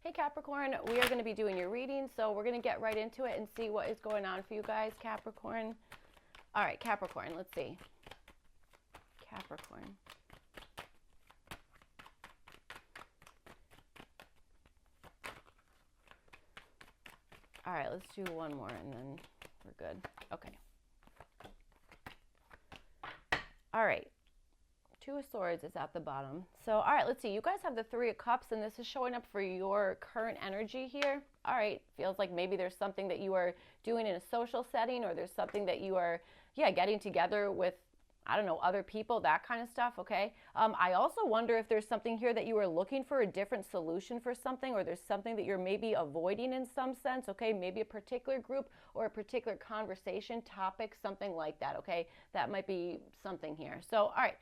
Hey Capricorn, we are going to be doing your reading, so we're going to get right into it and see what is going on for you guys, Capricorn. All right, Capricorn, let's see. Capricorn. All right, let's do one more and then we're good. Okay. All right. Two of Swords is at the bottom. So, all right, let's see. You guys have the Three of Cups, and this is showing up for your current energy here. All right, feels like maybe there's something that you are doing in a social setting, or there's something that you are, getting together with, I don't know, other people, that kind of stuff, okay? I also wonder if there's something here that you are looking for a different solution for something, or there's something that you're maybe avoiding in some sense, okay? Maybe a particular group or a particular conversation, topic, something like that, okay? That might be something here. So, all right.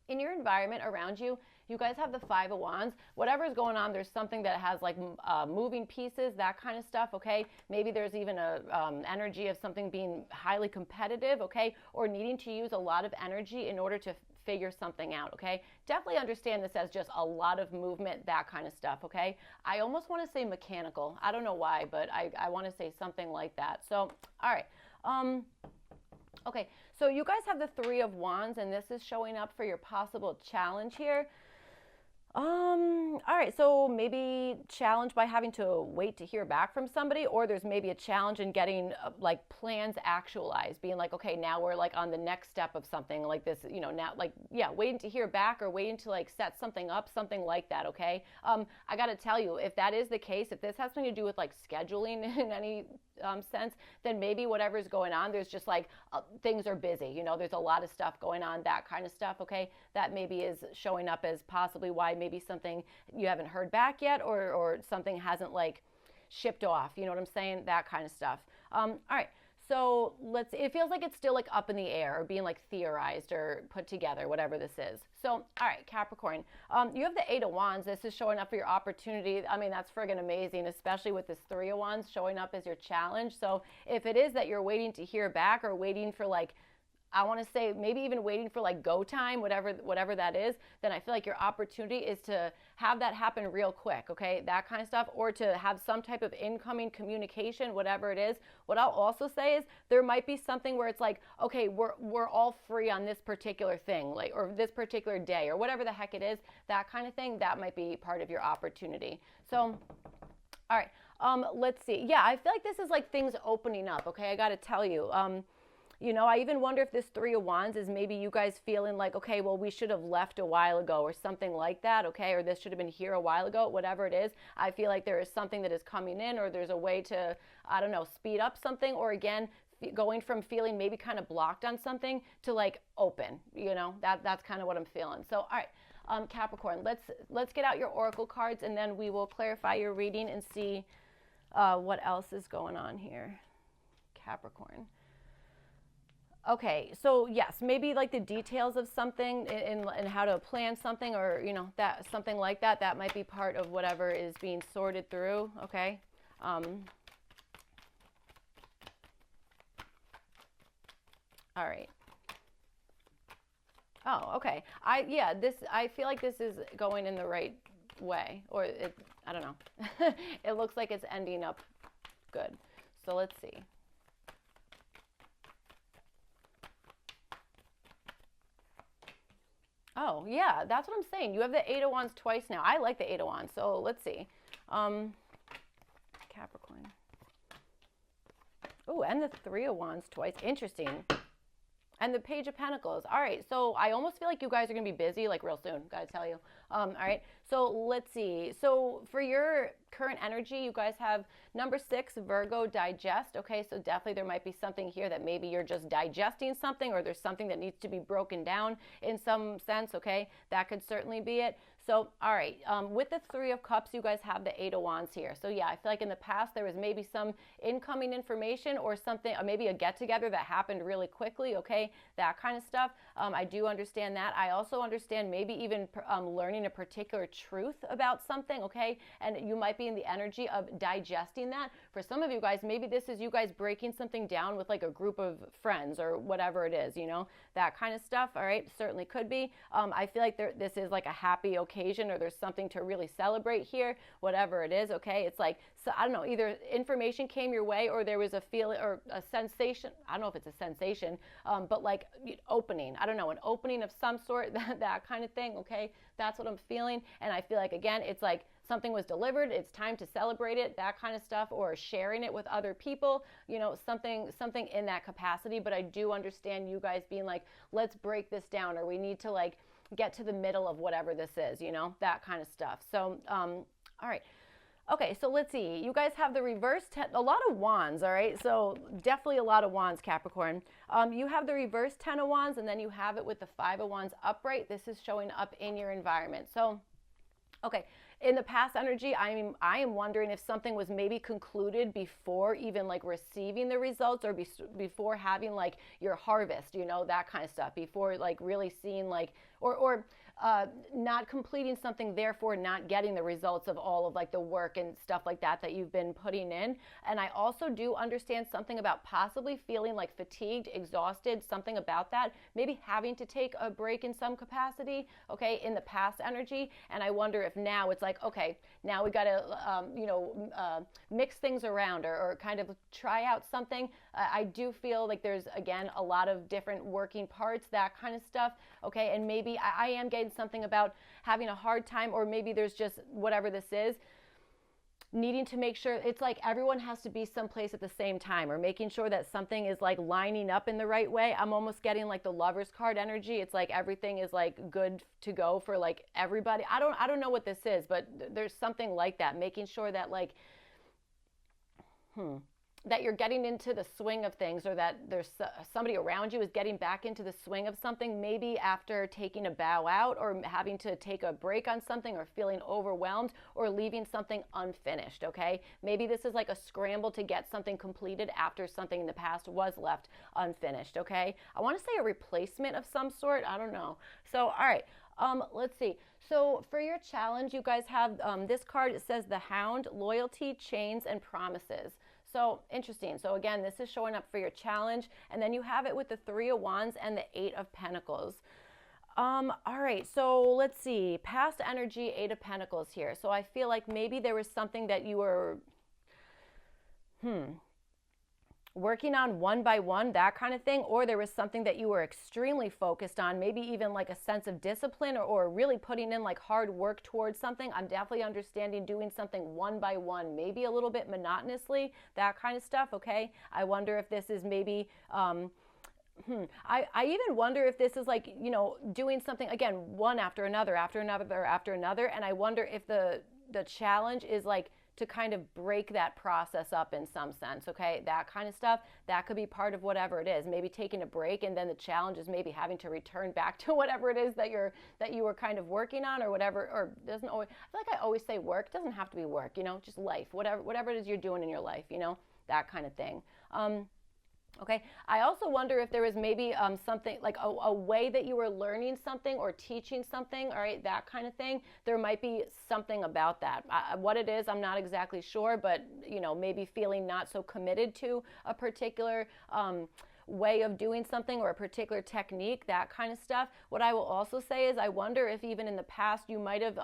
In your environment around you, you guys have the Five of Wands. Whatever's going on, there's something that has like moving pieces, that kind of stuff, okay? Maybe there's even a energy of something being highly competitive, okay? Or needing to use a lot of energy in order to figure something out, okay? Definitely understand this as just a lot of movement, that kind of stuff, okay? I almost want to say mechanical. I don't know why, but I want to say something like that. So, all right. Okay, so you guys have the Three of Wands, and this is showing up for your possible challenge here. All right, so maybe challenge by having to wait to hear back from somebody, or there's maybe a challenge in getting like plans actualized, being like, okay, now we're like on the next step of something like this, now like, waiting to hear back or waiting to like set something up, something like that, okay? I got to tell you, if that is the case, if this has something to do with like scheduling in any sense, then maybe whatever's going on, there's just like things are busy, there's a lot of stuff going on, that kind of stuff, okay? That maybe is showing up as possibly why maybe something you haven't heard back yet, or something hasn't like shipped off, you know what I'm saying? That kind of stuff. All right. So it feels like it's still like up in the air or being like theorized or put together, whatever this is. So, all right, Capricorn, you have the Eight of Wands. This is showing up for your opportunity. I mean, that's friggin' amazing, especially with this Three of Wands showing up as your challenge. So if it is that you're waiting to hear back or waiting for like, I want to say maybe even waiting for like go time, whatever that is, then I feel like your opportunity is to have that happen real quick, okay? That kind of stuff, or to have some type of incoming communication, whatever it is. What I'll also say is there might be something where it's like, okay, we're all free on this particular thing, like, or this particular day, or whatever the heck it is, that kind of thing. That might be part of your opportunity. So, all right, let's see. Yeah, I feel like this is like things opening up, okay? I got to tell you. I even wonder if this Three of Wands is maybe you guys feeling like, okay, well, we should have left a while ago or something like that, okay? Or this should have been here a while ago, whatever it is. I feel like there is something that is coming in, or there's a way to, I don't know, speed up something, or again, going from feeling maybe kind of blocked on something to like open, that's kind of what I'm feeling. So, all right, Capricorn, let's get out your oracle cards, and then we will clarify your reading and see what else is going on here, Capricorn. Okay, so yes, maybe like the details of something and how to plan something, or that something like that. That might be part of whatever is being sorted through. Okay. All right. Oh, okay. I feel like this is going in the right way, or I don't know. It looks like it's ending up good. So let's see. Oh, yeah, that's what I'm saying. You have the Eight of Wands twice now. I like the Eight of Wands, so let's see. Capricorn. Oh, and the Three of Wands twice. Interesting. And the Page of Pentacles. All right, so I almost feel like you guys are going to be busy, like real soon, gotta tell you. All right, so let's see. So for your current energy, you guys have number 6, Virgo, digest. Okay, so definitely there might be something here that maybe you're just digesting something, or there's something that needs to be broken down in some sense, okay? That could certainly be it. So, all right, with the Three of Cups, you guys have the Eight of Wands here. So yeah, I feel like in the past there was maybe some incoming information or something, or maybe a get-together that happened really quickly, okay? That kind of stuff. I do understand that. I also understand maybe even learning a particular truth about something, okay? And you might be in the energy of digesting that. For some of you guys, maybe this is you guys breaking something down with like a group of friends or whatever it is, that kind of stuff, all right? Certainly could be. I feel like this is like a happy, okay occasion or there's something to really celebrate here, whatever it is, okay? It's like, so I don't know, either information came your way or there was a feeling or a sensation. I don't know if it's a sensation, but like opening, I don't know, an opening of some sort, that kind of thing, okay? That's what I'm feeling. And I feel like, again, it's like something was delivered, it's time to celebrate it, that kind of stuff, or sharing it with other people, you know, something in that capacity. But I do understand you guys being like, let's break this down, or we need to like get to the middle of whatever this is, you know, that kind of stuff. So, all right. Okay, so let's see. You guys have the reverse, a lot of wands, all right? So definitely a lot of wands, Capricorn. You have the reverse 10 of wands, and then you have it with the 5 of wands upright. This is showing up in your environment. So, okay. In the past energy, I am wondering if something was maybe concluded before even like receiving the results, or before having like your harvest, you know, that kind of stuff, before like really seeing like, or not completing something, therefore not getting the results of all of like the work and stuff like that you've been putting in. And I also do understand something about possibly feeling like fatigued, exhausted, something about that, maybe having to take a break in some capacity, okay, in the past energy. And I wonder if now it's like, okay, now we got to, mix things around, or kind of try out something. I do feel like there's, again, a lot of different working parts, that kind of stuff, okay? And maybe I am getting something about having a hard time, or maybe there's just whatever this is, needing to make sure it's like everyone has to be someplace at the same time, or making sure that something is like lining up in the right way. I'm almost getting like the Lover's card energy. It's like everything is like good to go for like everybody. I don't know what this is, but there's something like that, making sure that like that you're getting into the swing of things, or that there's somebody around you is getting back into the swing of something, maybe after taking a bow out, or having to take a break on something, or feeling overwhelmed, or leaving something unfinished, okay? Maybe this is like a scramble to get something completed after something in the past was left unfinished, okay? I want to say a replacement of some sort. I don't know. So, all right. Let's see. So for your challenge, you guys have this card. It says the Hound, loyalty, chains, and promises. So interesting. So again, this is showing up for your challenge. And then you have it with the 3 of wands and the 8 of pentacles. All right. So let's see. Past energy, 8 of pentacles here. So I feel like maybe there was something that you were, working on one by one, that kind of thing, or there was something that you were extremely focused on, maybe even like a sense of discipline, or really putting in like hard work towards something. I'm definitely understanding doing something one by one, maybe a little bit monotonously, that kind of stuff, okay? I wonder if this is maybe, I even wonder if this is like, you know, doing something, again, one after another, after another, after another, and I wonder if the challenge is like, to kind of break that process up in some sense, okay? That kind of stuff, that could be part of whatever it is. Maybe taking a break, and then the challenge is maybe having to return back to whatever it is that you were kind of working on, or whatever, or doesn't always, I feel like I always say work, it doesn't have to be work, you know, just life, whatever it is you're doing in your life, you know, that kind of thing. Okay, I also wonder if there was maybe something like a way that you were learning something or teaching something, all right, that kind of thing. There might be something about that. What it is, I'm not exactly sure, but, you know, maybe feeling not so committed to a particular way of doing something, or a particular technique, that kind of stuff. What I will also say is I wonder if even in the past you might have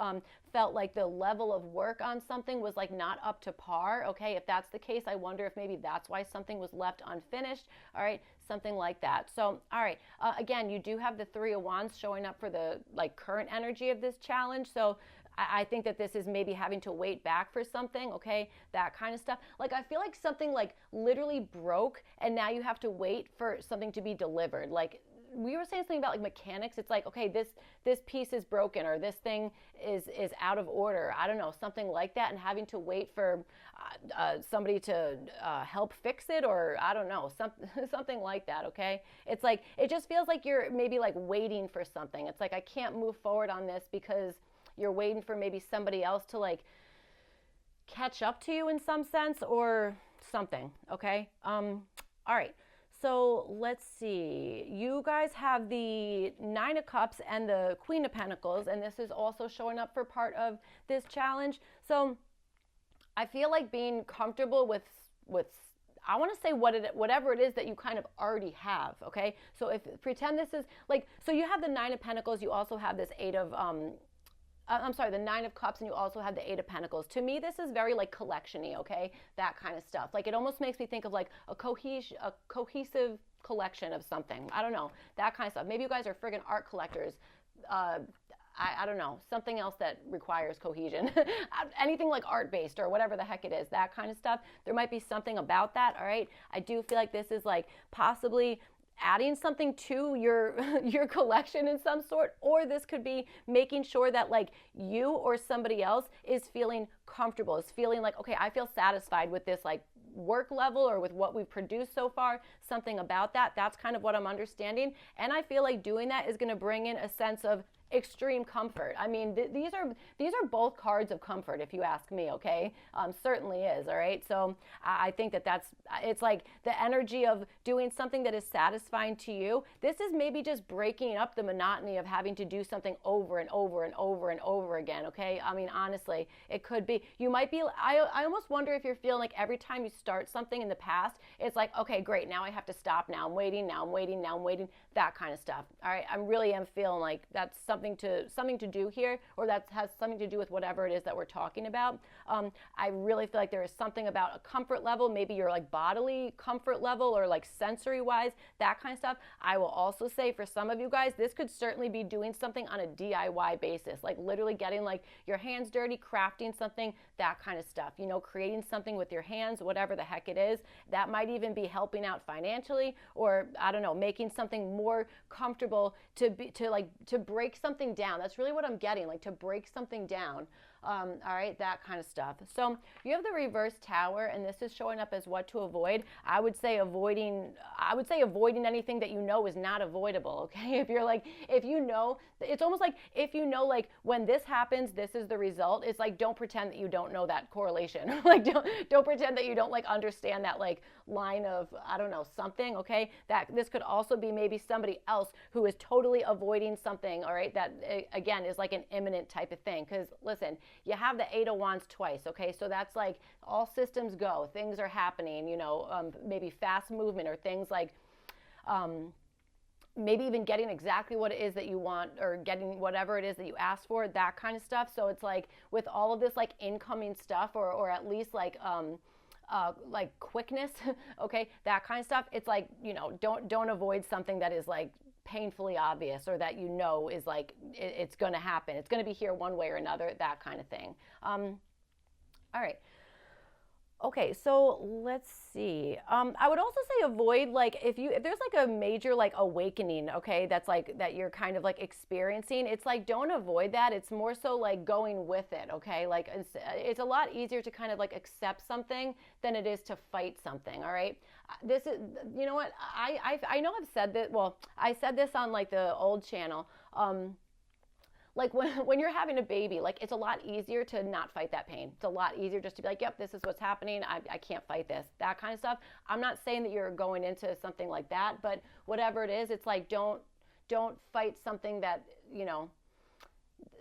felt like the level of work on something was like not up to par, okay? If that's the case, I wonder if maybe that's why something was left unfinished, all right? Something like that. So, all right, again, you do have the 3 of wands showing up for the like current energy of this challenge. So I think that this is maybe having to wait back for something, okay, that kind of stuff. Like, I feel like something like literally broke, and now you have to wait for something to be delivered. Like, we were saying something about like mechanics. It's like, okay, this piece is broken, or this thing is out of order. I don't know, something like that, and having to wait for somebody to help fix it, or I don't know, something like that, okay? It's like, it just feels like you're maybe like waiting for something. It's like, I can't move forward on this because you're waiting for maybe somebody else to like catch up to you in some sense, or something, okay? All right, so let's see. You guys have the 9 of Cups and the Queen of Pentacles, and this is also showing up for part of this challenge. So I feel like being comfortable with I want to say whatever it is that you kind of already have, okay? So if pretend this is like, so you have the 9 of Pentacles, you also have this 8 of I'm sorry, the Nine of Cups, and you also have the Eight of Pentacles. To me, this is very like collection-y, okay? That kind of stuff. Like it almost makes me think of like a cohesive collection of something. I don't know, that kind of stuff. Maybe you guys are friggin' art collectors. I don't know, something else that requires cohesion. Anything like art-based or whatever the heck it is, that kind of stuff. There might be something about that, all right? I do feel like this is like possibly adding something to your collection in some sort, or this could be making sure that like you or somebody else is feeling comfortable, is feeling like, okay, I feel satisfied with this like work level or with what we've produced so far, something about that. That's kind of what I'm understanding. And I feel like doing that is going to bring in a sense of extreme comfort. I mean, these are both cards of comfort, if you ask me, okay? Certainly is, all right? So I think it's like the energy of doing something that is satisfying to you. This is maybe just breaking up the monotony of having to do something over and over and over and over again, okay? I mean, honestly, it could be. You might be, I almost wonder if you're feeling like every time you start something in the past, it's like, okay, great, now I have to stop, now I'm waiting, that kind of stuff, all right? I really am feeling like that's something to do here, or that has something to do with whatever it is that we're talking about. I really feel like there is something about a comfort level, maybe your like bodily comfort level or like sensory wise, that kind of stuff. I will also say for some of you guys, this could certainly be doing something on a DIY basis, like literally getting like your hands dirty, crafting something, that kind of stuff, you know, creating something with your hands, whatever the heck it is. That might even be helping out financially, or I don't know, making something more comfortable to break something down. That's really what I'm getting, like to break something down. All right, that kind of stuff. So you have the reverse tower, and this is showing up as what to avoid. I would say avoiding anything that you know is not avoidable, okay? If you know, it's almost like if you know, like when this happens, this is the result. It's like, don't pretend that you don't know that correlation. Like don't pretend that you don't like understand that like line of, I don't know, something, okay? That this could also be maybe somebody else who is totally avoiding something, all right? That again is like an imminent type of thing. Because listen, you have the Eight of Wands twice, okay? So that's like all systems go. Things are happening, you know, maybe fast movement, or things like maybe even getting exactly what it is that you want, or getting whatever it is that you asked for, that kind of stuff. So it's like with all of this like incoming stuff, or at least like quickness, okay, that kind of stuff. It's like, you know, don't avoid something that is like painfully obvious, or that you know is like it's going to happen, it's going to be here one way or another, that kind of thing. All right. Okay, so let's see. I would also say avoid, like, if there's like a major like awakening, okay, that's like that you're kind of like experiencing. It's like, don't avoid that. It's more so like going with it, okay? Like it's a lot easier to kind of like accept something than it is to fight something. All right. This is, you know what? I know I've said that. Well, I said this on like the old channel. Like when you're having a baby, like it's a lot easier to not fight that pain. It's a lot easier just to be like, yep, this is what's happening. I can't fight this, that kind of stuff. I'm not saying that you're going into something like that, but whatever it is, it's like, don't fight something that, you know,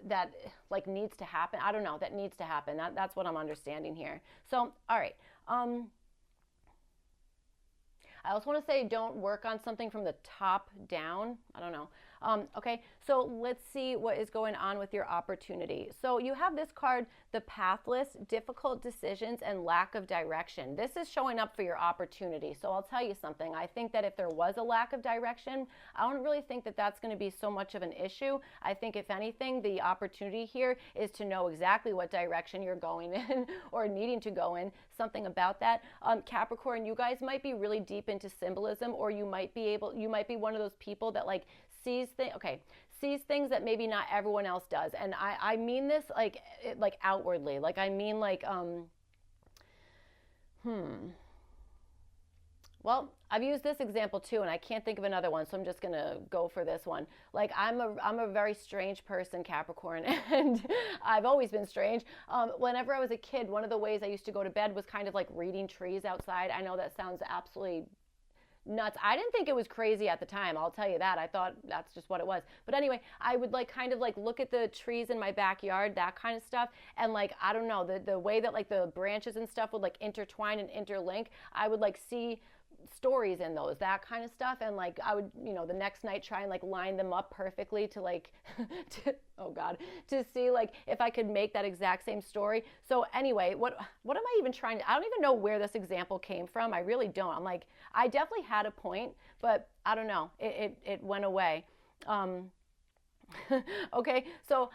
that like needs to happen. I don't know, that needs to happen. That's what I'm understanding here. So, all right. I also want to say don't work on something from the top down. I don't know. Okay, so let's see what is going on with your opportunity. So you have this card, the pathless, difficult decisions, and lack of direction. This is showing up for your opportunity. So I'll tell you something. I think that if there was a lack of direction, I don't really think that that's going to be so much of an issue. I think if anything, the opportunity here is to know exactly what direction you're going in or needing to go in, something about that. Capricorn, you guys might be really deep into symbolism, or you might be one of those people that like sees things that maybe not everyone else does. And I mean this like outwardly. Like I mean like well, I've used this example too, and I can't think of another one, so I'm just gonna go for this one. Like I'm a very strange person, Capricorn, and I've always been strange. Whenever I was a kid, one of the ways I used to go to bed was kind of like reading trees outside. I know that sounds absolutely nuts. I didn't think it was crazy at the time, I'll tell you that. I thought that's just what it was. But anyway, I would like kind of like look at the trees in my backyard, that kind of stuff, and like I don't know, the way that like the branches and stuff would like intertwine and interlink, I would like see stories in those, that kind of stuff. And like I would, you know, the next night try and like line them up perfectly to like oh god, to see like if I could make that exact same story. So anyway, what am I even trying to, I don't even know where this example came from. I really don't. I'm like, I definitely had a point, but I don't know, it went away. Okay, so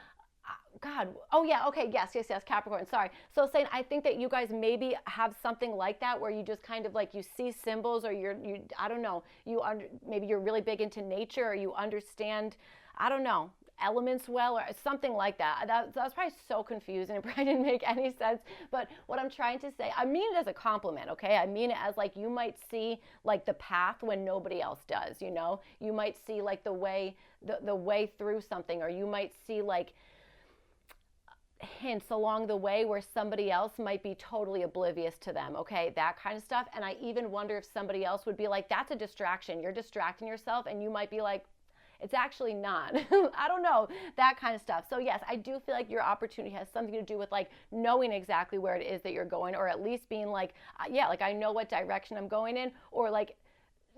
God, oh yeah, okay, yes, Capricorn, sorry. So saying, I think that you guys maybe have something like that where you just kind of like, you see symbols, or I don't know, maybe you're really big into nature, or you understand, I don't know, elements well, or something like that. That was probably so confusing. It probably didn't make any sense. But what I'm trying to say, I mean it as a compliment, okay? I mean it as like, you might see like the path when nobody else does, you know? You might see like the way through something, or you might see like hints along the way where somebody else might be totally oblivious to them, okay? That kind of stuff. And I even wonder if somebody else would be like, that's a distraction. You're distracting yourself. And you might be like, it's actually not. I don't know, that kind of stuff. So yes, I do feel like your opportunity has something to do with like knowing exactly where it is that you're going, or at least being like, yeah, like I know what direction I'm going in, or like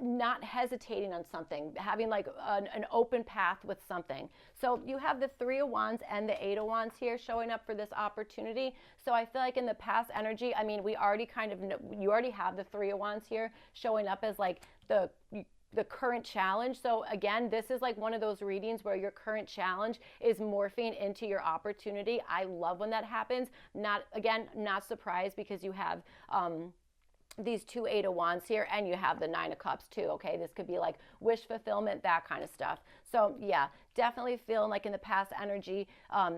not hesitating on something, having like an open path with something. So you have the 3 of Wands and the 8 of Wands here showing up for this opportunity. So I feel like in the past energy, I mean, we already kind of know, you already have the 3 of Wands here showing up as like the current challenge. So again, this is like one of those readings where your current challenge is morphing into your opportunity. I love when that happens. Not surprised, because you have these 2 8 of Wands here, and you have the 9 of Cups too, okay? This could be like wish fulfillment, that kind of stuff. So yeah, definitely feeling like in the past energy,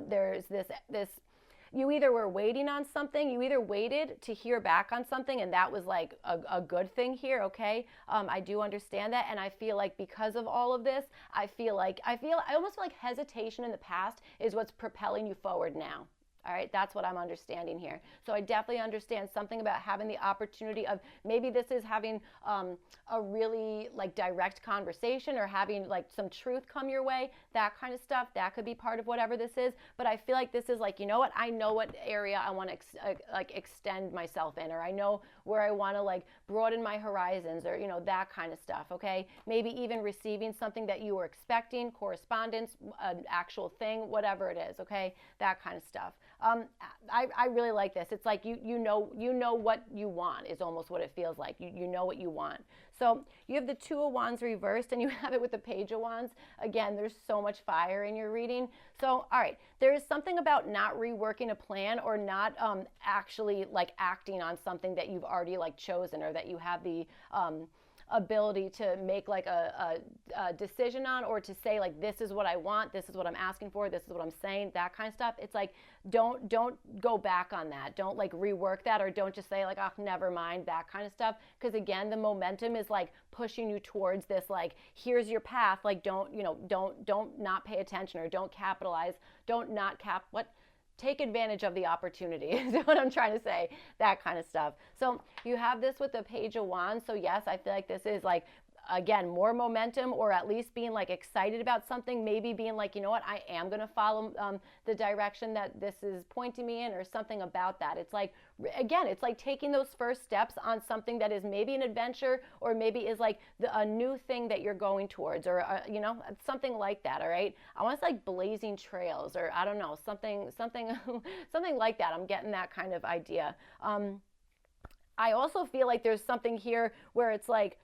there's this you either were waiting on something, you either waited to hear back on something, and that was like a good thing here, okay? I do understand that, and I feel like because of all of this, I almost feel like hesitation in the past is what's propelling you forward now. All right, that's what I'm understanding here. So I definitely understand something about having the opportunity of, maybe this is having a really like direct conversation, or having like some truth come your way, that kind of stuff. That could be part of whatever this is. But I feel like this is like, you know what, I know what area I want to like extend myself in, or I know where I want to like broaden my horizons, or, you know, that kind of stuff, okay? Maybe even receiving something that you were expecting, correspondence, an actual thing, whatever it is, okay? That kind of stuff. I really like this. It's like you know what you want is almost what it feels like. You know what you want. So you have the 2 of Wands reversed, and you have it with the Page of Wands. Again, there's so much fire in your reading. So, all right, there is something about not reworking a plan, or not actually like acting on something that you've already like chosen, or that you have the ability to make like a decision on, or to say like, this is what I want, this is what I'm asking for, this is what I'm saying, that kind of stuff. It's like, don't go back on that. Don't like rework that, or don't just say like, oh, never mind, that kind of stuff. Because again, the momentum is like pushing you towards this, like, here's your path. Like, don't not pay attention, or don't capitalize, take advantage of the opportunity is what I'm trying to say, that kind of stuff. So you have this with the Page of Wands. So yes, I feel like this is like, again, more momentum, or at least being like excited about something, maybe being like, you know what, I am going to follow the direction that this is pointing me in, or something about that. It's like, again, it's like taking those first steps on something that is maybe an adventure, or maybe is like a new thing that you're going towards, or you know, something like that. All right, I want to say like blazing trails, or I don't know, something something like that. I'm getting that kind of idea. I also feel like there's something here where it's like,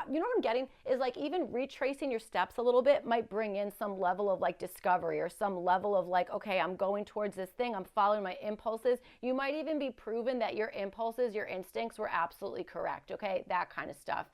you know what I'm getting is like, even retracing your steps a little bit might bring in some level of like discovery, or some level of like, okay, I'm going towards this thing, I'm following my impulses. You might even be proven that your impulses, your instincts were absolutely correct, okay? That kind of stuff.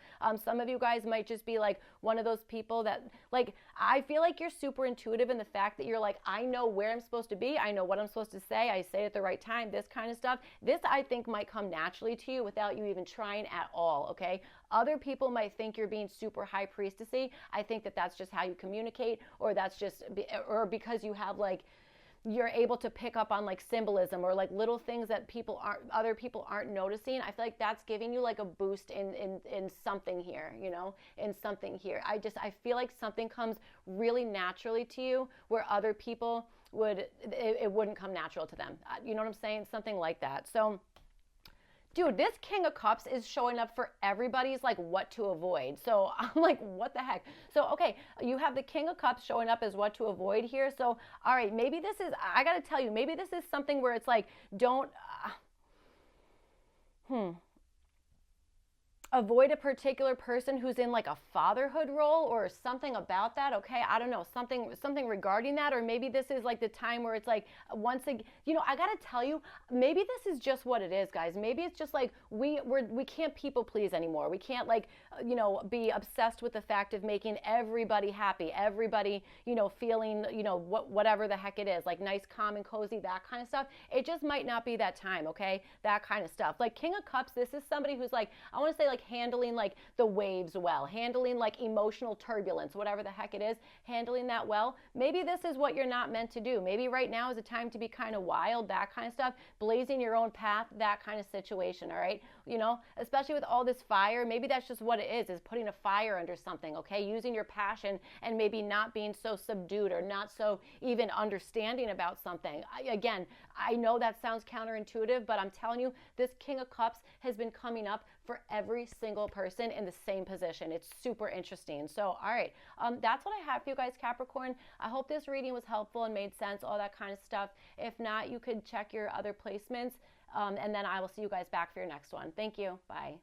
Some of you guys might just be like one of those people that like, I feel like you're super intuitive in the fact that you're like, I know where I'm supposed to be, I know what I'm supposed to say, I say it at the right time, this kind of stuff. This, I think, might come naturally to you without you even trying at all, okay? Other people might think you're being super high priestessy. I think that that's just how you communicate, or that's just, or because you have like, you're able to pick up on like symbolism, or like little things that other people aren't noticing. I feel like that's giving you like a boost in something here, you know, in something here. I feel like something comes really naturally to you where other people it wouldn't come natural to them. You know what I'm saying? Something like that. So Dude, this King of Cups is showing up for everybody's like what to avoid. So I'm like, what the heck? So, okay, you have the King of Cups showing up as what to avoid here. So, all right, maybe this is, I got to tell you, maybe this is something where it's like, don't, avoid a particular person who's in like a fatherhood role or something about that. Okay, I don't know, something regarding that. Or maybe this is like the time where it's like, once again, you know, I gotta tell you, maybe this is just what it is, guys. Maybe it's just like we can't people please anymore. We can't like, you know, be obsessed with the fact of making everybody happy, everybody, you know, feeling, you know, whatever the heck it is, like nice, calm, and cozy, that kind of stuff. It just might not be that time. Okay, that kind of stuff. Like King of Cups, this is somebody who's like, I want to say like handling like the waves well, handling like emotional turbulence, whatever the heck it is, handling that well. Maybe this is what you're not meant to do. Maybe right now is a time to be kind of wild, that kind of stuff, blazing your own path, that kind of situation. All right, you know, especially with all this fire, maybe that's just what it is putting a fire under something. Okay, using your passion and maybe not being so subdued or not so even understanding about something. Again, I know that sounds counterintuitive, but I'm telling you, this King of Cups has been coming up for every single person in the same position. It's super interesting. So, all right, that's what I have for you guys, Capricorn. I hope this reading was helpful and made sense, all that kind of stuff. If not, you could check your other placements, and then I will see you guys back for your next one. Thank you. Bye.